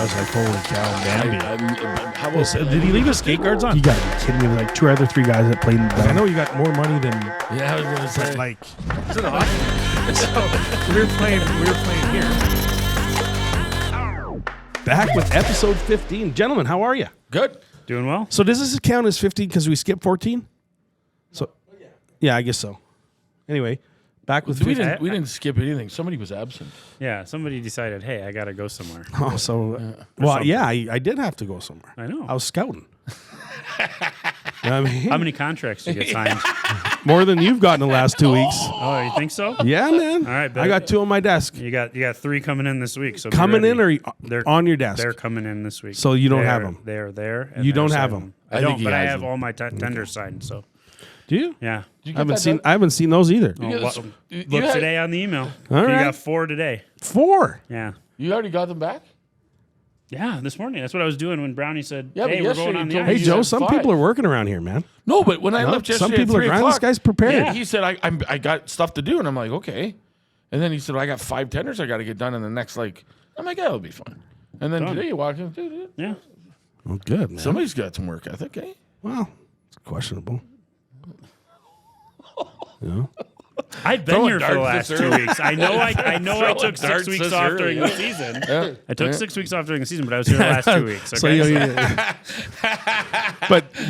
was like, holy cow, Bambi. How about, Did he leave his skate guards on? You got to be kidding me. Like 2 other 3 guys that played in the band. I know you got more money than... Yeah, I was going to say. Like... It's an hockey. So we were playing here. Back with episode 15. Gentlemen, how are you? Good. Doing well? So does this count as 15 because we skipped 14? So, yeah, I guess so. Anyway, back with... We didn't skip anything. Somebody was absent. Yeah, somebody decided, hey, I got to go somewhere. Oh, so... well, yeah, I did have to go somewhere. I know. I was scouting. You know what I mean? How many contracts did you get signed? More than you've got in the last 2 weeks. Oh, you think so? Yeah, man. All right, I got 2 on my desk. You got 3 coming in this week. So Coming in or they're on your desk? They're coming in this week. So you don't have them? They're there. You don't have them? I don't, but I have all my tenders signed. So. Do you? Yeah. I haven't seen those either. Look today on the email. All right. You got 4 today. 4? Yeah. You already got them back? Yeah, this morning. That's what I was doing when Brownie said, Yeah, hey, but we're yesterday going on you the told me ice. Hey, you Joe, had some 5. people are working around here, man. No, but when I left yesterday some people at are 3 grinding. This o'clock, guy's prepared. he said, I got stuff to do. And I'm like, okay. And then he said, I got 5 tenders I got to get done in the next, I'm like, that'll be fun. And then today you walk in, Yeah. Oh, good, man. somebody's got some work ethic, eh? Well, it's questionable. Yeah. I've been Throwing here for the darts last this 2 early. weeks. I know I Throwing took 6 darts weeks this off early. during the season. Yeah. I took 6 weeks off during the season, but I was here the last 2 weeks. Okay? So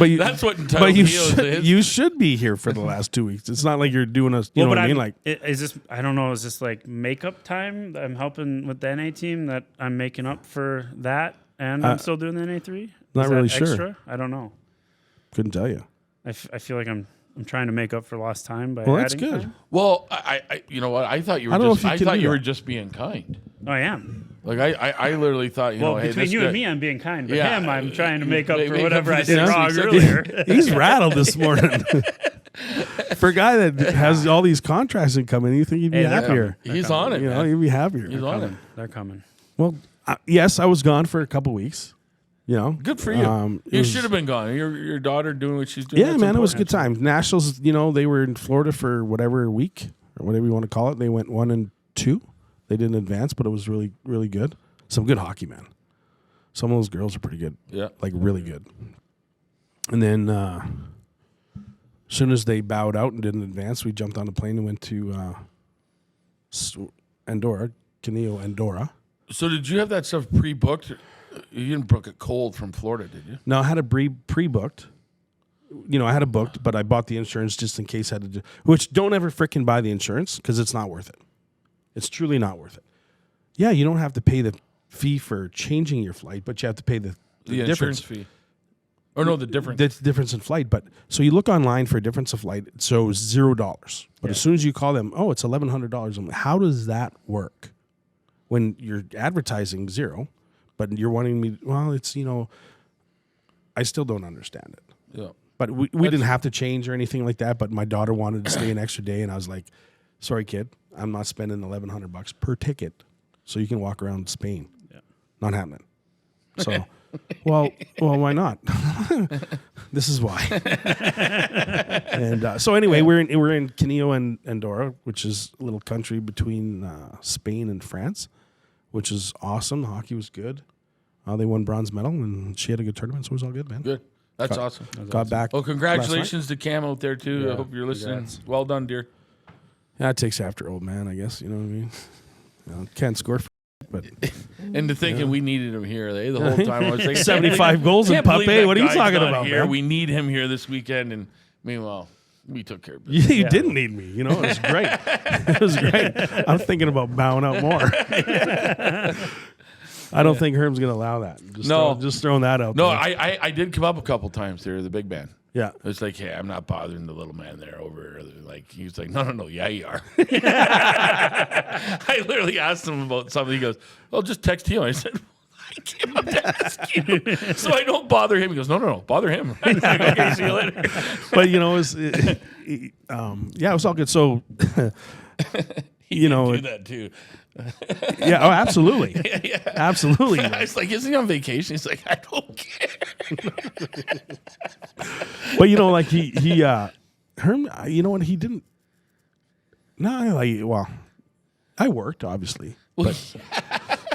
you, That's what entitled but you Heels should, is. you should be here for the last 2 weeks. It's not like you're doing a, you know what I mean? Like, is this? I don't know. Is this like makeup time? I'm helping with the NA team. That I'm making up for that, and I'm still doing the NA3. Not Is really that sure. Extra? I don't know. couldn't tell you. I feel like I'm trying to make up for lost time by Well, that's adding good. time. Well, I you know what? I thought you were I don't know just if you I can thought do you that. were just being kind. Oh, I am. Like I literally thought, you Well, know, hey, between this you guy, and me, I'm being kind. But Yeah. him, I'm trying to make up Make for up whatever for I the did 6 wrong weeks. earlier. He's rattled this morning. For a guy that has all these contracts incoming, you think he'd be Hey, they're happier. coming. he's on it. You know, Man. he'd be happier. He's on it. They're coming. Well, yes, I was gone for a couple weeks. You know, Good for you. it You was- should have been gone. Your daughter doing what she's doing. Yeah, that's man, it was a good important. time. Nationals, you know, they were in Florida for whatever week or whatever you want to call it. They went 1 and 2. They didn't advance, but it was really, really good. Some good hockey, man. Some of those girls are pretty good. Yeah. Like really good. And then as soon as they bowed out and didn't advance, we jumped on a plane and went to Andorra, Caneo, Andorra. So did you have that stuff pre-booked? You didn't book it cold from Florida, did you? No, I had a pre-booked. You know, I had it booked, but I bought the insurance just in case I had to do. Which don't ever frickin' buy the insurance because it's not worth it. It's truly not worth it. Yeah, you don't have to pay the fee for changing your flight, but you have to pay the insurance difference. fee. Or no, the difference. The difference in flight. But so you look online for a difference of flight, so $0. But as soon as you call them, oh, it's $1,100. I'm like, how does that work? When you're advertising 0, but you're wanting me, well, it's, you know, I still don't understand it. Yeah. But we didn't have to change or anything like that. But my daughter wanted to stay an extra day, and I was like, sorry, kid, I'm not spending $1,100 per ticket so you can walk around Spain. Yeah. Not happening. So, well, why not? This is why. And so anyway, we're in Caneo and Andorra, which is a little country between Spain and France, which is awesome. The hockey was good. They won bronze medal, and she had a good tournament, so it was all good, man. Good. That's awesome. Got back. Well, congratulations to Cam out there, too. I hope you're listening. Congrats. Well done, dear. Yeah, it takes after old man, I guess. You know what I mean? You know, can't score, but And to thinking we needed him here, the whole time I was thinking 75 goals in can't believe Pape. that What are you guy's talking not about, here. man? We need him here this weekend, and meanwhile, we took care of business. You didn't need me. You know, it was great. It was great. I'm thinking about bowing out more. I don't think Herm's going to allow that. Just throwing that out No, there. I did come up a couple times there, the big man. Yeah. It's like, hey, I'm not bothering the little man there over. Like, he was like, no, yeah, you are. I literally asked him about something. He goes, well, just text him. I said, I came up to ask you, so I don't bother him. He goes, no, bother him. I was like, okay, see you later. But, you know, it was, it was all good. So, you know. Do that too. Yeah, oh, absolutely. Yeah. Absolutely. I was like, isn't he on vacation? He's like, I don't care. But, you know, like Herm, you know what, he didn't. No, I worked, obviously. But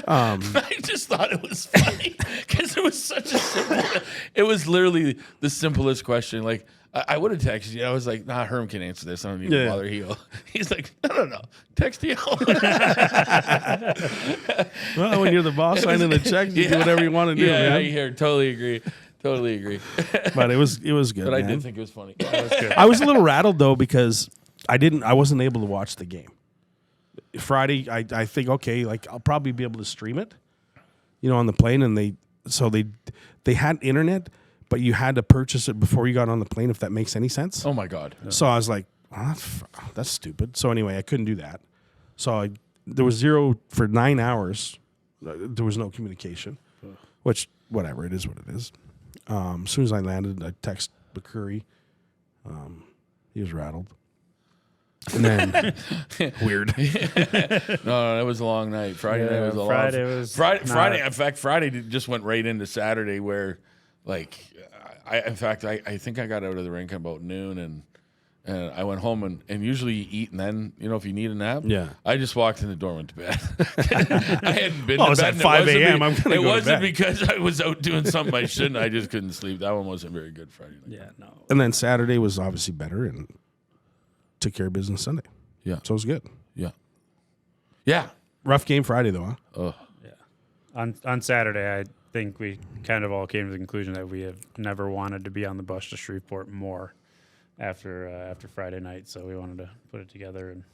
I just thought it was funny because it was such a simple. It was literally the simplest question. Like I would have texted you. I was like, "Nah, Herm can answer this. I don't need to bother Heon." He's like, "No. Text Heon." Well, when you're the boss signing the checks, you do whatever you want to do. Yeah, man. I hear. Totally agree. But it was good. But man. I did think it was funny. That was good. I was a little rattled though because I wasn't able to watch the game. Friday, I think okay, like I'll probably be able to stream it, on the plane, and they had internet, but you had to purchase it before you got on the plane, if that makes any sense. Oh my God. So I was like, oh, that's stupid. So anyway, I couldn't do that. So there was zero for 9 hours. There was no communication, which whatever, it is what it is. As soon as I landed, I texted McCurry. He was rattled. And then weird. No, it was a long night. Friday night was a long. Friday. In fact, Friday just went right into Saturday, where, like, I think I got out of the rink about noon, and I went home and usually you eat and then if you need a nap. Yeah. I just walked in the door and went to bed. I hadn't been. Well, to it's bed. at 5 a.m. I'm gonna It go to wasn't bed. because I was out doing something I shouldn't. I just couldn't sleep. That one wasn't very good Friday night. Yeah, no. And then Saturday was obviously better and took care of business Sunday. Yeah. So it was good. Yeah. Rough game Friday though, huh? Oh. Yeah. On Saturday, I think we kind of all came to the conclusion that we have never wanted to be on the bus to Shreveport more after Friday night. So we wanted to put it together and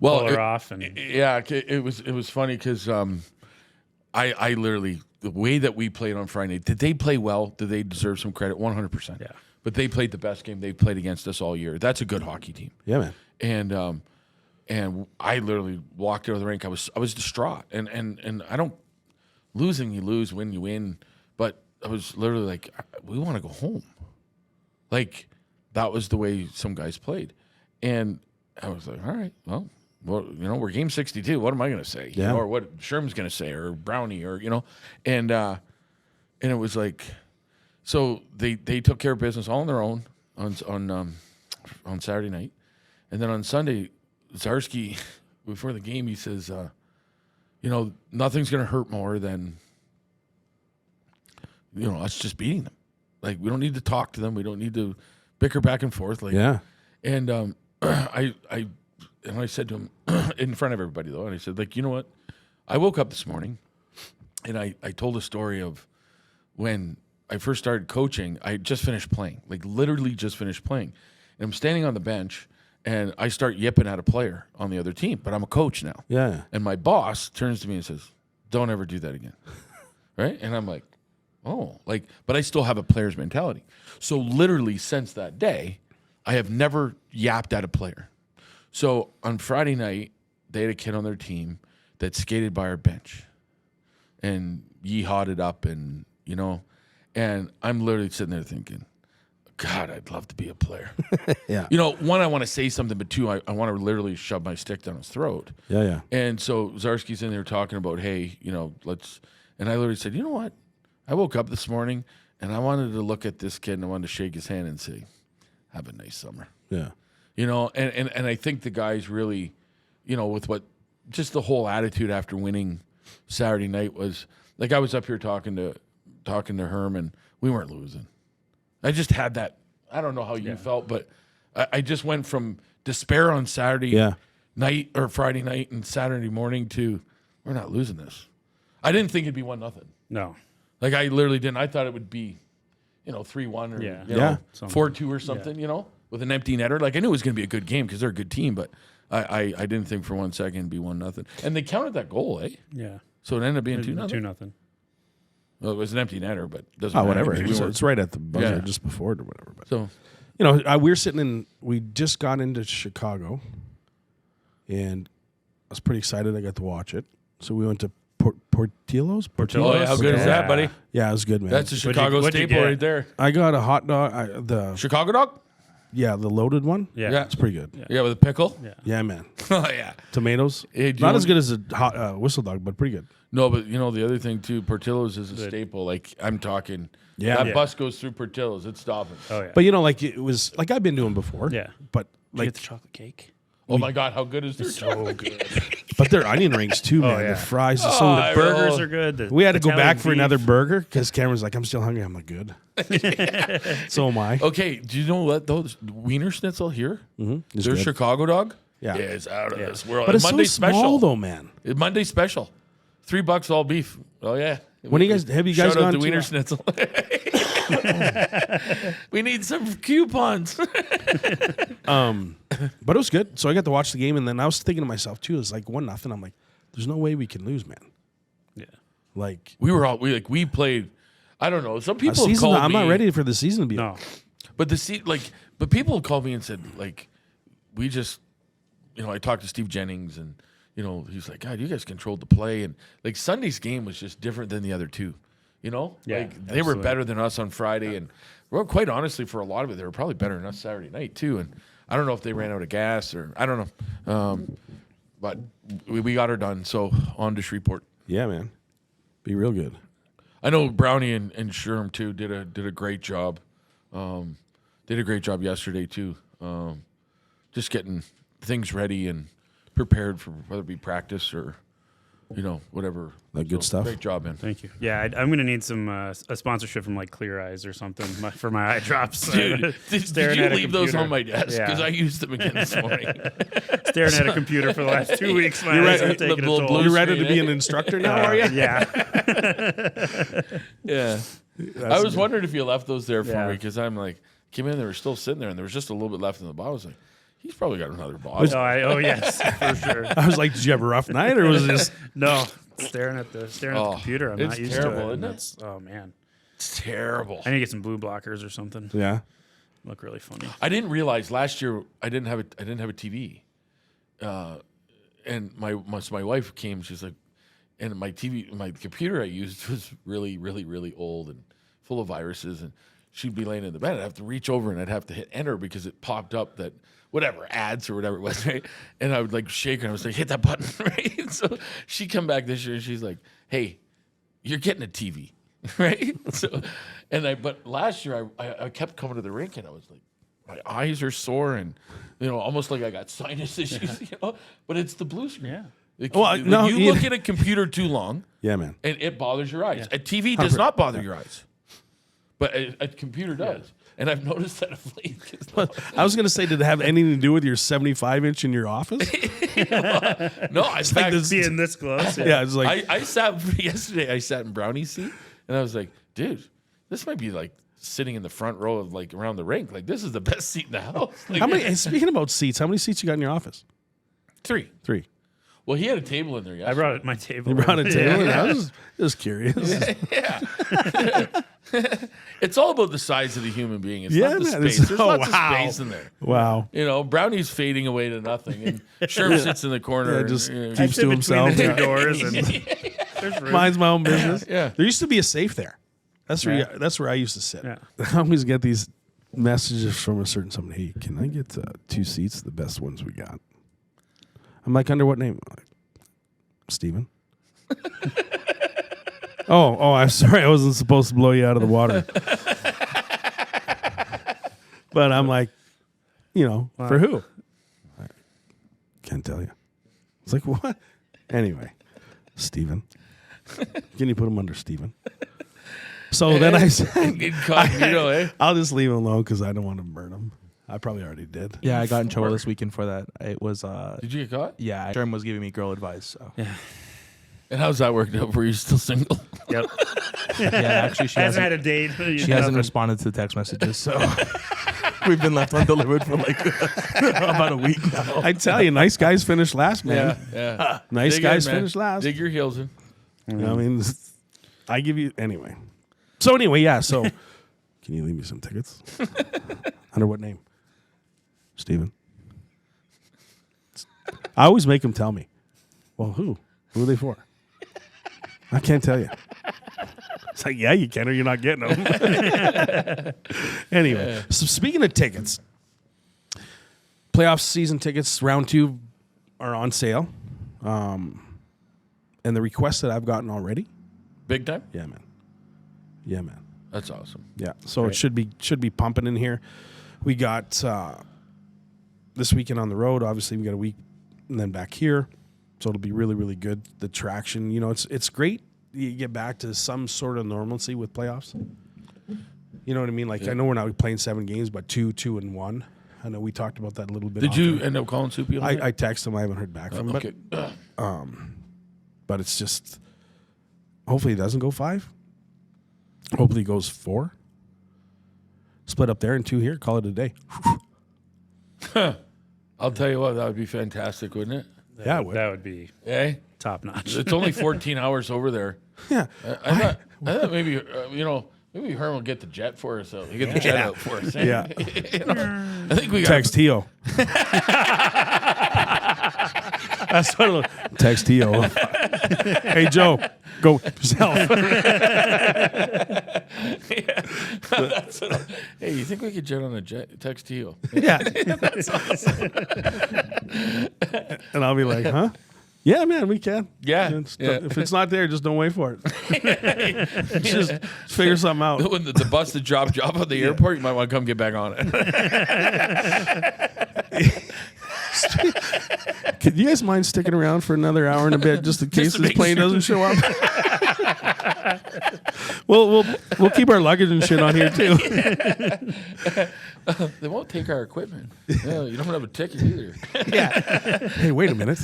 pull her off. And yeah, it was funny because I literally, the way that we played on Friday night, did they play well? Did they deserve some credit? 100%. Yeah. But they played the best game they've played against us all year. That's a good hockey team. Yeah, man. And I literally walked out of the rink. I was distraught. And I don't, losing you lose, win you win. But I was literally like, we want to go home. Like, that was the way some guys played. And I was like, all right, well, we're game 62. What am I going to say? Yeah. Or what Sherman's going to say, or Brownie, or and it was like, so they took care of business all on their own on Saturday night, and then on Sunday, Zarski, before the game, he says, nothing's going to hurt more than us just beating them. Like, we don't need to talk to them. We don't need to bicker back and forth. Like, Yeah. And I said to him in front of everybody though, and I said, like, you know what? I woke up this morning, and I told a story of when I first started coaching. I just finished playing, like literally just finished playing, and I'm standing on the bench, and I start yipping at a player on the other team, but I'm a coach now. Yeah. And my boss turns to me and says, "Don't ever do that again." Right? And I'm like, oh, like, but I still have a player's mentality. So literally since that day, I have never yapped at a player. So on Friday night, they had a kid on their team that skated by our bench and yeehawed it up, and and I'm literally sitting there thinking, God, I'd love to be a player. Yeah. One, I want to say something, but two, I want to literally shove my stick down his throat. Yeah. And so Zarski's in there talking about, hey, let's, and I literally said, you know what? I woke up this morning and I wanted to look at this kid and I wanted to shake his hand and say, have a nice summer. Yeah. And I think the guys really, with what, just the whole attitude after winning Saturday night was, like, I was up here talking to Herm, and we weren't losing. I just had that, I don't know how you felt, but I just went from despair on Saturday night or Friday night and Saturday morning to, we're not losing this. I didn't think it'd be 1-0. no. Like, I literally didn't. I thought it would be, 3-1 or 4-2 or something, with an empty netter. Like, I knew it was going to be a good game because they're a good team, but I didn't think for 1 second it'd be 1-0. And they counted that goal, eh? Yeah. So it ended up being 2-0. 2-0. Well, it was an empty netter, but it doesn't matter. Whatever. because we It's right at the buzzer, Yeah. just before it or whatever. But So, we're sitting we just got into Chicago, and I was pretty excited. I got to watch it. So we went to Portillo's. oh, yeah, how good is that, buddy? Yeah, it was good, man. That's a Chicago what'd you staple get? right there. I got a hot dog. The Chicago dog? the loaded one. Yeah. It's pretty good. Yeah, with a pickle? Yeah. Yeah, man. Oh, yeah. Tomatoes. Hey, do you Not want- as good as a hot whistle dog, but pretty good. No, but the other thing, too, Portillo's is a staple. Like, I'm talking, Yeah. that bus goes through Portillo's. It's stopping. Oh, yeah. But it was like I've been doing before. Yeah. But Did you like get the chocolate cake? Oh, my God, how good is this? So good. But their onion rings too, man. yeah. The fries are Oh, so. Burgers are good. The We had to go Italian back for beef. another burger because Cameron's like, I'm still hungry. I'm like, good. So am I. Okay, do you know what those Wiener Schnitzel here? Mm-hmm. Their Chicago dog. Yeah. It's out of this world. But it's Monday so small, special though, man. Monday special, $3 all beef. Oh yeah. When have you guys Shout gone out to to Wiener Schnitzel? We need some coupons. But it was good. So I got to watch the game, and then I was thinking to myself too, it's like 1-0. I'm like, there's no way we can lose, man. Yeah. Like we played. I don't know. Some people have season, called I'm me. not ready for the season to be. No. But but people called me and said like, we just, I talked to Steve Jennings and he's like, God, you guys controlled the play, and like Sunday's game was just different than the other two. Yeah, Like they were absolutely. better than us on Friday, and well, quite honestly, for a lot of it, they were probably better than us Saturday night too. And I don't know if they ran out of gas or I don't know, but we got her done. So on to Shreveport. Yeah, man. Be real good. I know Brownie and Sherman too did a great job. Did a great job yesterday too. Just getting things ready and prepared for whether it be practice or whatever. That good stuff. Great job, man. Thank you. Yeah, I'm going to need some a sponsorship from like Clear Eyes or something for my eye drops. Dude, did Staring you at a leave those computer. on my desk? Yeah. Because I used them again this morning. Staring at a computer for the last 2 weeks. My You're eyes right. are taking a Little toll. blue- You ready to screen, be eh? an instructor now, are you? Yeah. Yeah. I was wondering if you left those there for Yeah. me because I'm like, came in, they were still sitting there, and there was just a little bit left in the bottle. I was like, he's probably got another bottle. Oh, yes, for sure. I was like, did you have a rough night, or was it just? No, staring at the Oh, computer. I'm it's not used terrible, to it. isn't it? That's, oh man, It's terrible. I need to get some blue blockers or something. Yeah. Look really funny. I didn't realize last year I didn't have a TV, and my wife came. She's like, and my computer I used was really, really, really old and full of viruses, and she'd be laying in the bed. I'd have to reach over and I'd have to hit enter because it popped up that whatever ads or whatever it was, right? And I would like shake her and I was like, hit that button, right? And so she come back this year and she's like, hey, you're getting a TV, right? So, but last year I kept coming to the rink and I was like, my eyes are sore and almost like I got sinus issues, But it's the blue screen. Yeah. Like, Well, like, no, you you- look at a computer too long Yeah, man. and it bothers your eyes. A TV does not bother your eyes, but a computer does. And I've noticed that of late. 'Cause I was gonna say, did it have anything to do with your 75-inch in your office? no, in fact, Being this close. Yeah, it's like I sat yesterday. I sat in Brownie's seat, and I was like, dude, this might be like sitting in the front row of like around the rink. Like this is the best seat in the house. Like, how many? Speaking about seats, how many seats you got in your office? 3. 3. Well, he had a table in there I yesterday. brought my table. You brought a table. Yeah. I was just curious. It's all about the size of the human being. It's Yeah, not the man, space. it's- There's oh, lots wow. of space in there. Wow. Brownie's fading away to nothing, and Sherm sits in the corner. Yeah, and, just I keeps sit to between himself. the two doors and there's room. Mind's my own business. Yeah. There used to be a safe there. That's where Yeah. that's where I used to sit. Yeah. I always get these messages from a certain somebody. Hey, can I get 2 seats? The best ones we got. I'm like, under what name? I'm like, Steven. Oh, I'm sorry. I wasn't supposed to blow you out of the water. But I'm like, for who? I can't tell you. It's like, what? Anyway, Steven. Can you put him under Steven? So then I said, Incognito, eh? I'll just leave him alone because I don't want to burn him. I probably already did. Yeah, I got in trouble this weekend for that. It was Did you get caught? yeah, Sherman was giving me girl advice. So And how's that worked out? Were you still single? Yep. yeah, actually she Hasn't hasn't had a date. she hasn't responded to the text messages. So we've been left undelivered for like about a week now. I tell you, nice guys finish last, man. Yeah. Nice Dig guys in, man. finish last. Dig your heels in. I mean, I give you anyway. So anyway, yeah. So can you leave me some tickets? Under what name? Steven. I always make them tell me. Well, who? Who are they for? I can't tell you. It's like, yeah, you can, or you're not getting them. Anyway, so speaking of tickets, playoff season tickets, round 2 are on sale. And the requests that I've gotten already, Big time? yeah, man. Yeah, man. That's awesome. Yeah. So it should be pumping in here. We got this weekend on the road. Obviously, we got a week and then back here. So it'll be really, really good. The traction, it's great. You get back to some sort of normalcy with playoffs. You know what I mean? Like, I know we're not playing 7 games, but 2, 2, and 1. I know we talked about that a little bit. Did you end up calling Soupy? I texted him. I haven't heard back from him. Okay. But it's just, hopefully it doesn't go 5. Hopefully it goes 4. Split up there and 2 here. Call it a day. I'll tell you what, that would be fantastic, wouldn't it? Yeah, it would. That would be Eh? top notch. It's only 14 hours over there. Yeah. I thought maybe, maybe Herm will get the jet for us. He'll get the jet out for us. Eh? Yeah. I think we got Text Tio. That's what it'll text Tio. Hey, Joe, go yourself. Hey, you think we could jet on a jet? Text Tio. Yeah. And I'll be like, huh? Yeah, man, we can. Yeah. If it's not there, just don't wait for it. Just figure something out. When the bus that dropped you off at the airport, you might want to come get back on it. Could you guys mind sticking around for another hour and a bit just in case this plane doesn't show up? We'll keep our luggage and shit on here too. They won't take our equipment. No, you don't have a ticket either. Yeah. Hey, wait a minute.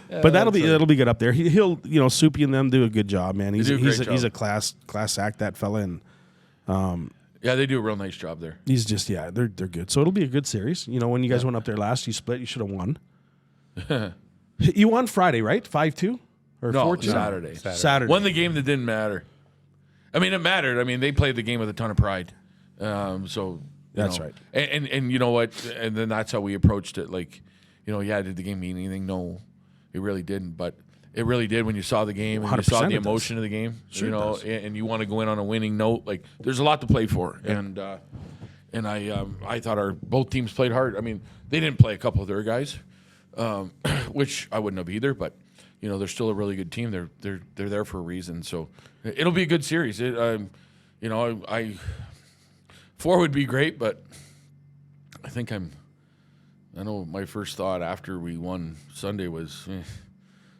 But that'll be good up there. He'll Soupy and them do a good job, man. He's a class act, that fella, and yeah, they do a real nice job there. he's just they're good. So it'll be a good series. When you guys went up there last, you split. You should have won. You won Friday, right? 5-2 or No, 4-2? Saturday. Won the game that didn't matter. I mean, it mattered. I mean, they played the game with a ton of pride. So That's right. And you know what? And then that's how we approached it. Like, did the game mean anything? No, it really didn't. But it really did when you saw the game and you saw the emotion of the game. Sure and you want to go in on a winning note. Like, there's a lot to play for. Yeah. And I thought both teams played hard. I mean, they didn't play a couple of their guys, which I wouldn't have either. But they're still a really good team. They're there for a reason. So it'll be a good series. 4 would be great, but I know my first thought after we won Sunday was,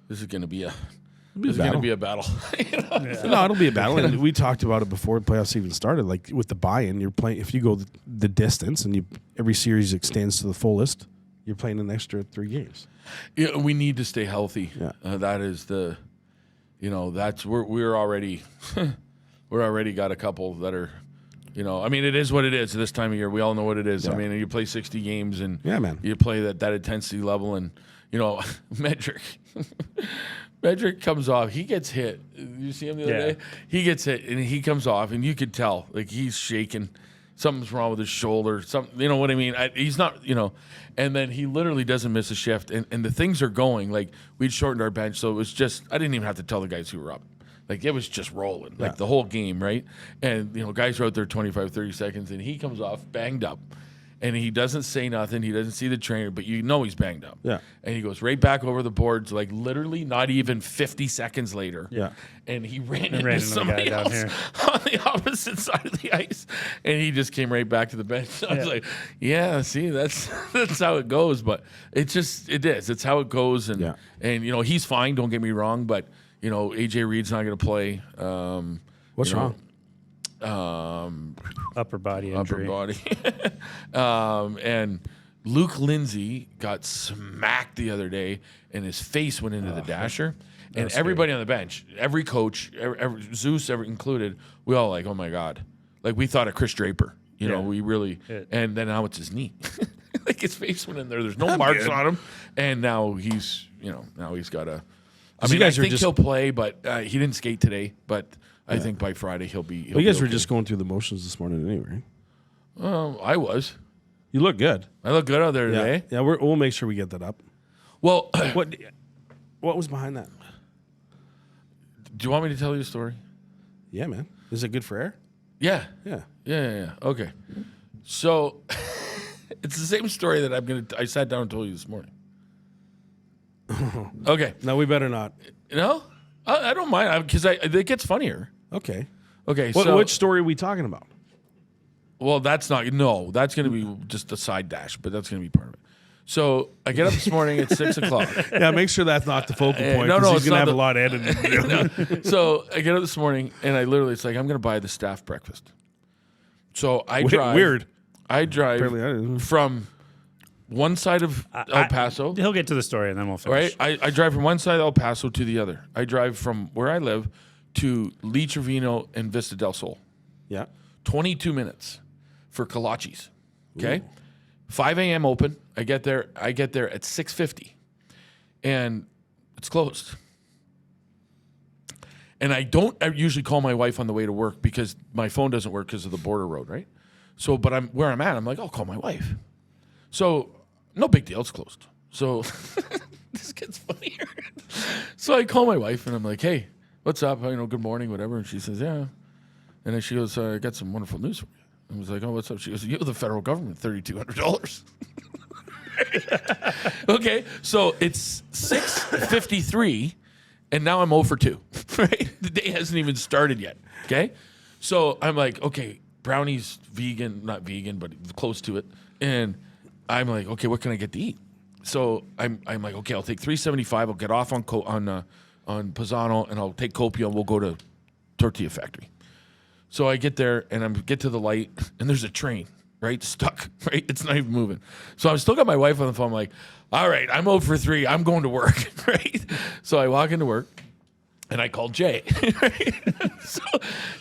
this is going to be a battle. No, it'll be a battle. And we talked about it before the playoffs even started. Like with the buy-in, you're playing. If you go the distance and every series extends to the fullest, you're playing an extra 3 games. Yeah, we need to stay healthy. Yeah. That is that's we're already we're already got a couple that are. I mean, it is what it is this time of year. We all know what it is. Yeah. I mean, you play 60 games and man, you play that intensity level, and Medrick comes off. He gets hit. You see him the other day? He gets hit, and he comes off, and you could tell like he's shaking. Something's wrong with his shoulder. You know what I mean? He's not. And then he literally doesn't miss a shift, and the things are going. Like, we'd shortened our bench, so it was just I didn't even have to tell the guys who were up. Like, it was just rolling, like the whole game, right? And, guys are out there 25, 30 seconds, and he comes off banged up. And he doesn't say nothing. He doesn't see the trainer, but he's banged up. Yeah. And he goes right back over the boards, like literally not even 50 seconds later. Yeah. And he ran into somebody else on the opposite side of the ice. And he just came right back to the bench. I was like, yeah, see, that's how it goes. But it is. It's how it goes. And, he's fine, don't get me wrong, but – AJ Reed's not going to play. What's wrong? Upper body injury. And Luke Lindsay got smacked the other day, and his face went into the dasher. And everybody on the bench, every coach, Zeus included, we all like, oh my God. Like, we thought of Chris Draper. We really, and then now it's his knee. Like, his face went in there. There's no marks on him. And now he's got a. I think he'll play, but he didn't skate today. But I think by Friday he'll be. You guys were just going through the motions this morning anyway. I was. You look good. I look good out there today. Yeah, we'll make sure we get that up. Well, what was behind that? Do you want me to tell you a story? Yeah, man. Is it good for air? Yeah. Yeah. Okay. So it's the same story that I sat down and told you this morning. Okay. No, we better not. No, I don't mind because it gets funnier. Okay. So which story are we talking about? Well, that's not. No, that's going to be just a side dash, but that's going to be part of it. So I get up this morning at 6 o'clock. Yeah, make sure that's not the focal point. no, 'cause he's it's gonna not have a lot of editing to do. So I get up this morning and I literally, it's like, I'm going to buy the staff breakfast. So I drive. Weird. I drive Apparently I didn't. from one side of El Paso. He'll get to the story and then we'll finish. Right? I drive from one side of El Paso to the other. I drive from where I live to Lee Trevino and Vista del Sol. Yeah. 22 minutes for kolaches. Okay? 5 a.m. open. I get there at 6:50. And it's closed. And I usually call my wife on the way to work because my phone doesn't work because of the border road, right? So, but where I'm at, I'm like, I'll call my wife. So, no big deal, it's closed. So, this gets funnier. So I call my wife and I'm like, hey, what's up? Good morning, whatever. And she says, yeah. And then she goes, I got some wonderful news for you. I was like, oh, what's up? She goes, you owe the federal government $3,200. Okay, so it's 6:53, and now I'm 0 for 2. Right? The day hasn't even started yet. Okay, so I'm like, okay, Brownie's vegan, not vegan, but close to it, and I'm like, okay, what can I get to eat? So I'm like, okay, I'll take $3.75. I'll get off on Pisano, and I'll take Copia, and we'll go to Tortilla Factory. So I get there, and I get to the light, and there's a train. Right, stuck. Right, it's not even moving. So I still got my wife on the phone. I'm like, all right, I'm 0 for 3. I'm going to work. Right. So I walk into work, and I called Jay. Right? So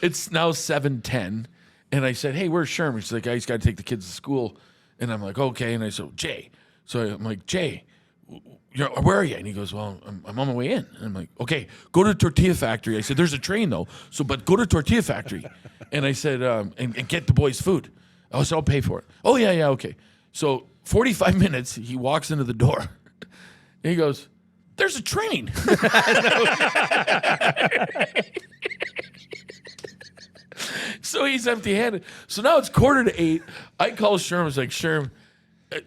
it's now 7:10, and I said, hey, where's Sherman? She's like, he's got to take the kids to school. And I'm like, okay. And I said, Jay. So I'm like, Jay, where are you? And he goes, well, I'm on my way in. And I'm like, okay, go to Tortilla Factory. I said, there's a train though. But go to Tortilla Factory. And I said, and get the boys food. I said, I'll pay for it. Oh, yeah, okay. So 45 minutes, he walks into the door. And he goes, there's a train. So he's empty-handed. So now it's 7:45. I call Sherman. I was like, Sherman,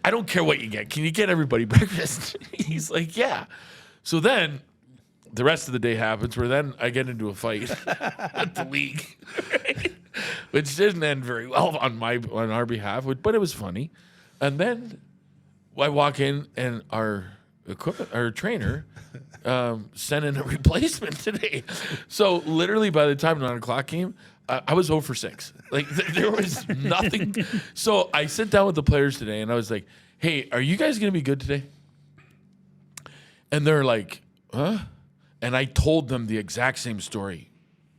I don't care what you get. Can you get everybody breakfast? He's like, yeah. So then the rest of the day happens where then I get into a fight at the league. Right? Which didn't end very well on our behalf, but it was funny. And then I walk in and our trainer sent in a replacement today. So literally by the time 9 o'clock came, I was 0 for 6. Like there was nothing. So I sit down with the players today and I was like, hey, are you guys going to be good today? And they're like, huh? And I told them the exact same story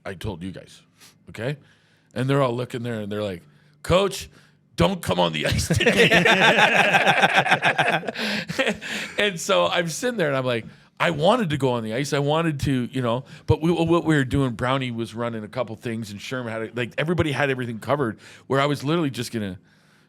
I told you guys. Okay? And they're all looking there and they're like, Coach, don't come on the ice today. And so I'm sitting there and I'm like, I wanted to go on the ice. I wanted to, but what we were doing, Brownie was running a couple things and Sherman had everybody had everything covered where I was literally just going to.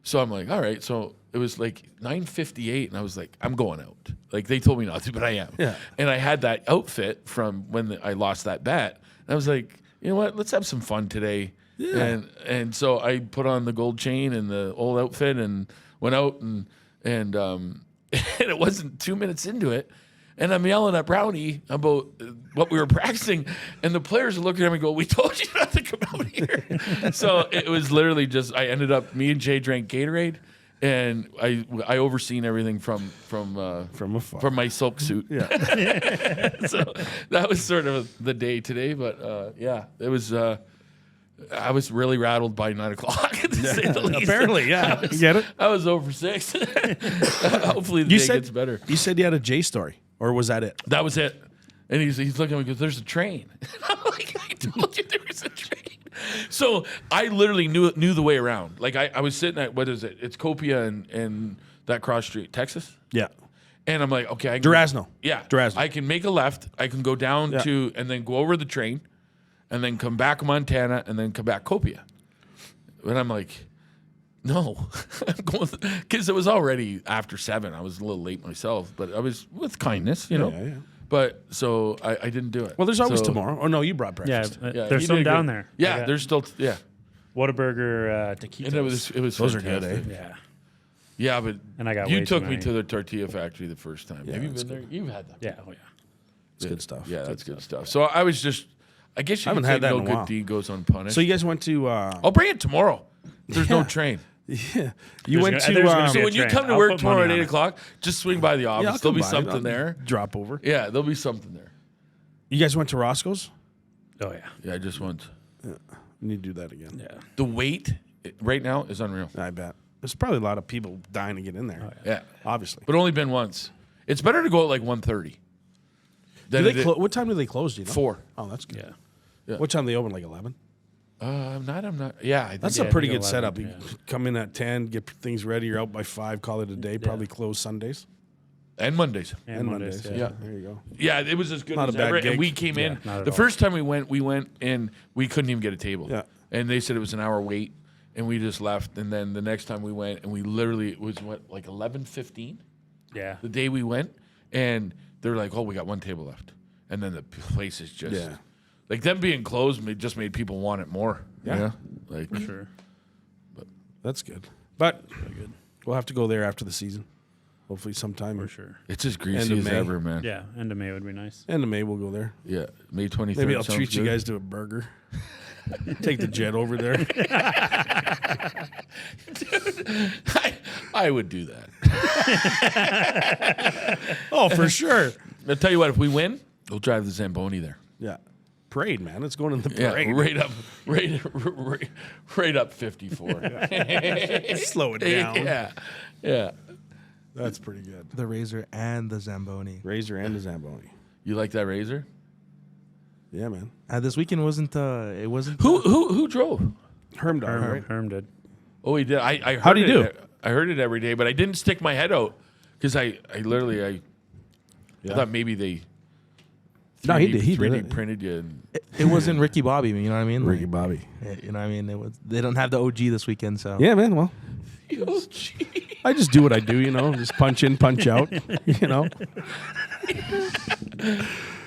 So I'm like, all right. So it was like 9:58 and I was like, I'm going out. Like they told me not to, but I am. Yeah. And I had that outfit from when I lost that bet. And I was like, you know what? Let's have some fun today. Yeah. And so I put on the gold chain and the old outfit and went out and it wasn't 2 minutes into it. And I'm yelling at Brownie about what we were practicing. And the players are looking at me and go, we told you not to come out here. So it was literally just, me and Jay drank Gatorade. And I overseen everything from afar. From my silk suit. Yeah. So that was sort of the day today. But yeah, it was, I was really rattled by 9 o'clock, to say the least. Apparently, yeah. You get it? I was over 6. Hopefully the day gets better. You said you had a J story, or was that it? That was it. And he's looking at me and goes, there's a train. I'm like, I told you there was a train. So I literally knew the way around. Like I was sitting at, what is it? It's Copia and that cross street, Texas? Yeah. And I'm like, okay. Durazno. Yeah. Durazno. I can make a left. I can go down to, and then go over the train. And then come back Montana, and then come back Copia. And I'm like, no. I'm going, because it was already after 7. I was a little late myself, but I was with kindness, Yeah. But so I didn't do it. Well, there's always tomorrow. Oh, no, you brought breakfast. Yeah, there's some down there. Yeah, there's still, Whataburger taquitos. And it was those fantastic. are good, Yeah. Yeah, but and I got you took me to the Tortilla Factory the first time. Yeah, have you been there? You've had that. Yeah, oh yeah. It's good stuff. Yeah, that's good stuff. So I was just, I guess you haven't could say had that no in a good while. deed goes unpunished. So you guys went to... I'll bring it tomorrow. There's no train. Yeah. You went there's to gonna So be a when you trend. come to I'll work put tomorrow at money 8 on it. o'clock, just swing by the Yeah, I'll office. There'll be come by. something I'll there. Drop over. Yeah, there'll be something there. You guys went to Roscoe's? Oh yeah. Yeah, I just want You need to do that again. Yeah. the wait right now is unreal. I bet. There's probably a lot of people dying to get in there. Yeah, Obviously. but only been once. It's better to go at like 1:30. What time do they close? Do you know? 4. Oh, that's good. Yeah. Yeah. What time do they open? Like 11? I'm not. Yeah, I think That's Yeah, a I pretty think good 11, setup. You yeah. come in at 10, get things ready. You're out by 5, call it a day. Probably close Sundays and Mondays. And Mondays. Yeah. There you go. Yeah, it was as good Not as a bad ever. gig. And we came in. not at The all. first time we went and we couldn't even get a table. Yeah. And they said it was an hour wait, and we just left. And then the next time we went, and we literally, it was like 11:15 Yeah. the day we went, and they're like, oh, we got one table left. And then the place is just, Yeah. like them being closed just made people want it more. Yeah. You know? Like, Sure. That's good. But we'll have to go there after the season. Hopefully sometime. For sure. it's as End greasy of as May. ever, man. Yeah. End of May would be nice. End of May, we'll go there. Yeah. May 23rd. Maybe I'll sounds treat you good. guys to a burger. Take the jet over there. I would do that. Oh, for sure. I'll tell you what, if we win, we'll drive the Zamboni there. Yeah. Parade, man. Let's go in the Yeah, parade. right up 54. Slow it down. Yeah. That's pretty good. The Razor and the Zamboni. Razor and a Zamboni. You like that Razor? Yeah, man. This weekend wasn't. It wasn't. Who drove? Herm dog, right? Herm did. Oh, he did. I heard How'd he do? I heard it every day, but I didn't stick my head out because I literally Yeah. thought maybe they. No, he did. He 3D did it. printed you. It wasn't Ricky Bobby. You know what I mean? Ricky Bobby. You know what I mean? It was. They don't have the OG this weekend, so. Yeah, man. Well, Oh, gee. I just do what I do, you know. Just punch in, punch out, you know.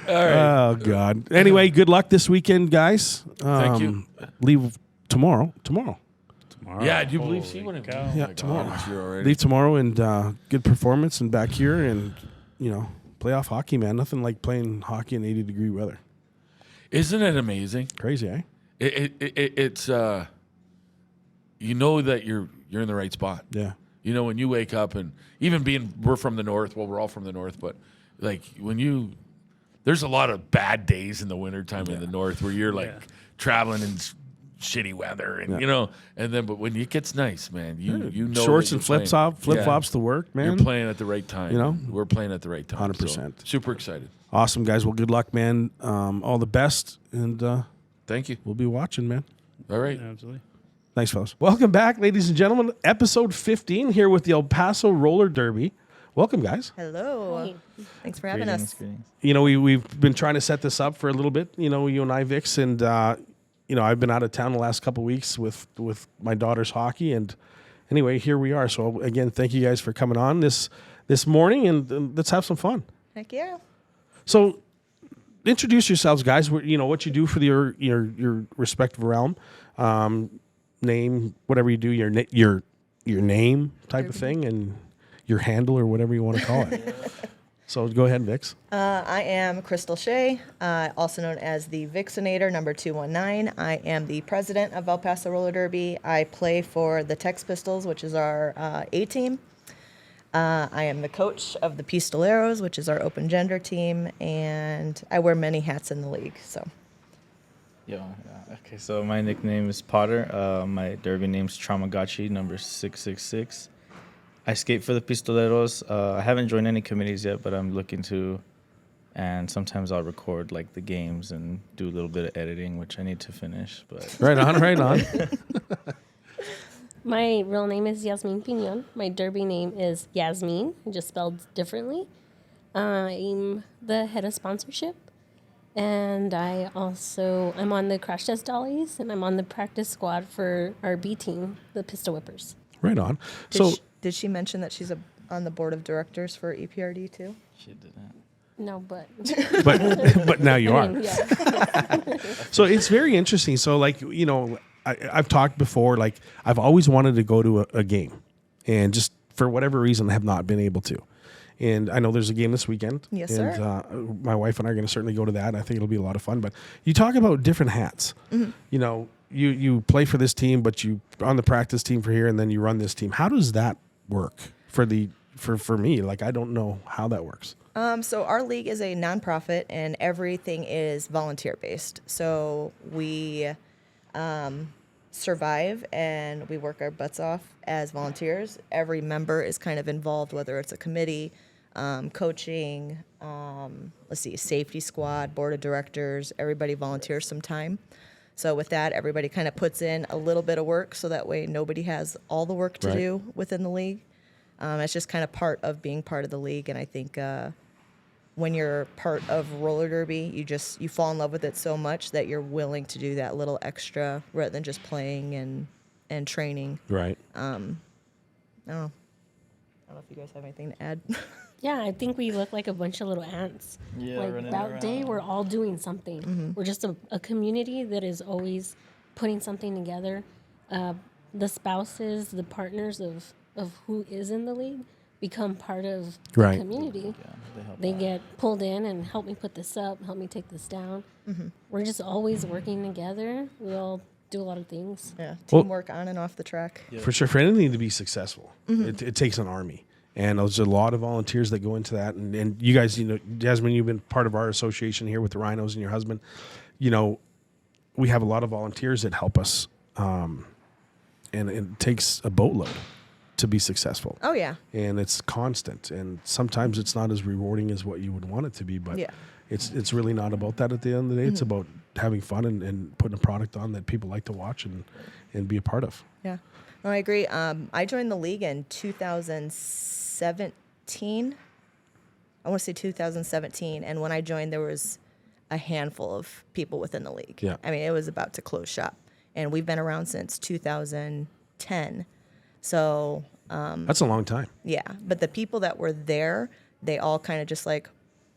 All right. Oh, God. Anyway, good luck this weekend, guys. Thank you. Leave tomorrow. Tomorrow. Yeah, do you believe Holy see what it cow. Yeah, Oh my tomorrow. God, you're already- Leave tomorrow and good performance and back here and, you know, playoff hockey, man. Nothing like playing hockey in 80-degree weather. Isn't it amazing? Crazy, eh? It's you know that you're in the right spot. Yeah. You know, when you wake up and even we're from the north, well, we're all from the north, but like there's a lot of bad days in the wintertime in the north where you're like traveling in shitty weather and you know, and then but when it gets nice, man, you know Shorts that and you're playing. flip flops to work, man. You're playing at the right time. You know? We're playing at the right time. 100%. So, super excited. Awesome, guys. Well, good luck, man. All the best, and Thank you. we'll be watching, man. All right. Absolutely. Thanks, fellas. Welcome back, ladies and gentlemen. Episode 15 here with the El Paso Roller Derby. Welcome, guys. Hello. Thanks for having us. You know, we've been trying to set this up for a little bit, you know, you and I, Vix, and, you know, I've been out of town the last couple of weeks with my daughter's hockey, and anyway, here we are. So, again, thank you guys for coming on this morning, and let's have some fun. Heck yeah. So, introduce yourselves, guys. You know, what you do for your respective realm. Name, whatever you do, your name type of thing, and your handle or whatever you want to call it. So go ahead, Vix. I am Crystal Shea, also known as the Vixinator, number 219. I am the president of El Paso Roller Derby. I play for the Tex Pistols, which is our A team. I am the coach of the Pistoleros, which is our open gender team, and I wear many hats in the league. So. Okay, so my nickname is Potter. My derby name's Traumagachi, number 666. I skate for the Pistoleros. I haven't joined any committees yet, but I'm looking to. And sometimes I'll record like the games and do a little bit of editing, which I need to finish. But Right on, right on. My real name is Yasmin Pinon. My derby name is Yasmin, just spelled differently. I'm the head of sponsorship. And I'm on the Crash Test Dollies, and I'm on the practice squad for our B team, the Pistol Whippers. Right on. Did she mention that she's on the board of directors for EPRD too? she didn't. No, but but now you are. yeah. So it's very interesting. So like, you know, I've talked before, like I've always wanted to go to a game, and just for whatever reason I have not been able to. And I know there's a game this weekend. Yes, and, sir. My wife and I are going to certainly go to that. I think it'll be a lot of fun. But you talk about different hats. You know, you play for this team, but you on the practice team for here, and then you run this team. How does that work for me? Like, I don't know how that works. So our league is a nonprofit, and everything is volunteer based. So we survive and we work our butts off as volunteers. Every member is kind of involved, whether it's a committee, coaching, safety squad, board of directors. Everybody volunteers some time. So with that, everybody kind of puts in a little bit of work, so that way nobody has all the work to do within the league. It's just kind of part of being part of the league, and I think when you're part of roller derby, you fall in love with it so much that you're willing to do that little extra rather than just playing and training. Right. I don't know if you guys have anything to add. Yeah, I think we look like a bunch of little ants. Yeah, like running that around. day, we're all doing something. We're just a community that is always putting something together. The spouses, the partners of who is in the league become part of Right. the community. Yeah, they help They out. get pulled in and help me put this up, help me take this down. We're just always working together. We all do a lot of things. Yeah, Well- teamwork on and off the track. For sure, for anything to be successful, it takes an army. And there's a lot of volunteers that go into that. And you guys, you know, Jasmine, you've been part of our association here with the Rhinos and your husband. You know, we have a lot of volunteers that help us. And it takes a boatload to be successful. Oh yeah, And it's constant. And sometimes it's not as rewarding as what you would want it to be. But Yeah. it's really not about that at the end of the day. It's about having fun and putting a product on that people like to watch and be a part of. yeah. No, I agree. I joined the league in 2017. I want to say 2017. And when I joined, there was a handful of people within the league. Yeah. I mean, it was about to close shop. And we've been around since 2010. So, That's a long time. yeah. But the people that were there, they all kind of just like,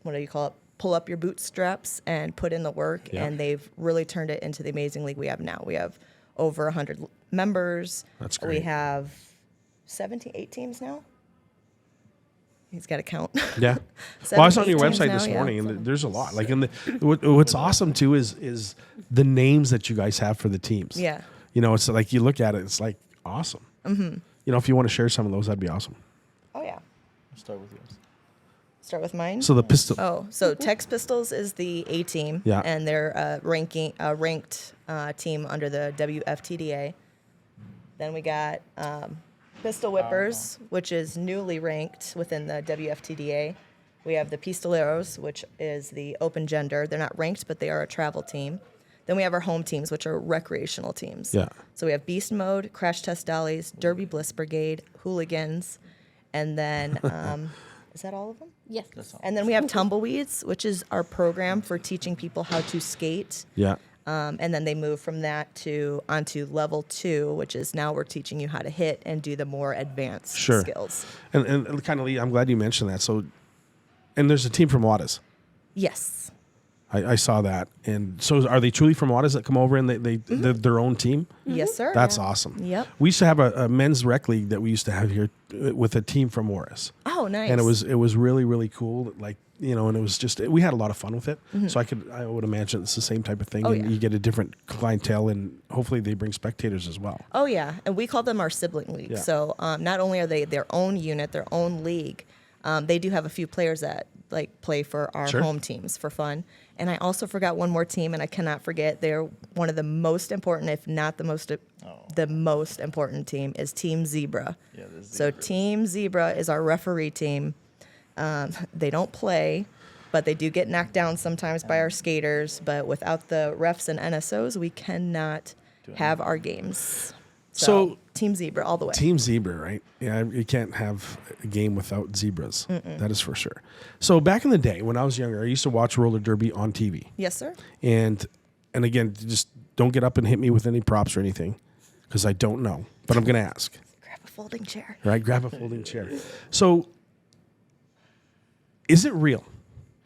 what do you call it? Pull up your bootstraps and put in the work. Yeah. And they've really turned it into the amazing league we have now. We have over 100 members. That's We great. have 8 teams now. He's got to count. Yeah. Well, I was on your 8 teams website now, this yeah. morning, and there's a lot. Like, what's awesome too is the names that you guys have for the teams. Yeah. You know, it's like you look at it, it's like awesome. You know, if you want to share some of those, that'd be awesome. Oh, yeah. I'll start with yours. Start with mine. So the pistol. Oh, so Tex Pistols is the A team, Yeah. and they're a ranked team under the WFTDA. Then we got Pistol Whippers, which is newly ranked within the WFTDA. We have the Pistoleros, which is the open gender. They're not ranked, but they are a travel team. Then we have our home teams, which are recreational teams. Yeah. So we have Beast Mode, Crash Test Dollies, Derby Bliss Brigade, Hooligans, and then is that all of them? Yes. And then we have Tumbleweeds, which is our program for teaching people how to skate. Yeah. And then they move from that onto level 2, which is now we're teaching you how to hit and do the more advanced Sure. skills. And kind of, I'm glad you mentioned that. So, and there's a team from Wattas. Yes. I saw that. And so are they truly from Wattas that come over and they're their own team? Yes, sir. That's awesome. Yep. We used to have a men's rec league that we used to have here with a team from Morris. Oh, nice. And it was really, really cool. Like, you know, and it was just, we had a lot of fun with it. So I would imagine it's the same type of thing. Oh, and yeah. you get a different clientele, and hopefully they bring spectators as well. Oh, yeah. And we call them our sibling league. Yeah. So not only are they their own unit, their own league, they do have a few players that like play for our Sure. home teams for fun. And I also forgot one more team, and I cannot forget. They're one of the most important, if not the most important team, is Team Zebra. Yeah, the So Zebras. Team Zebra is our referee team. They don't play, but they do get knocked down sometimes by our skaters. But without the refs and NSOs, we cannot have our games. So- Team Zebra all the way. Team Zebra, right? Yeah, you can't have a game without zebras. That is for sure. So back in the day when I was younger, I used to watch roller derby on TV. Yes, sir. And again, just don't get up and hit me with any props or anything, because I don't know. But I'm going to ask. Grab a folding chair. Right? Grab a folding chair. So, is it real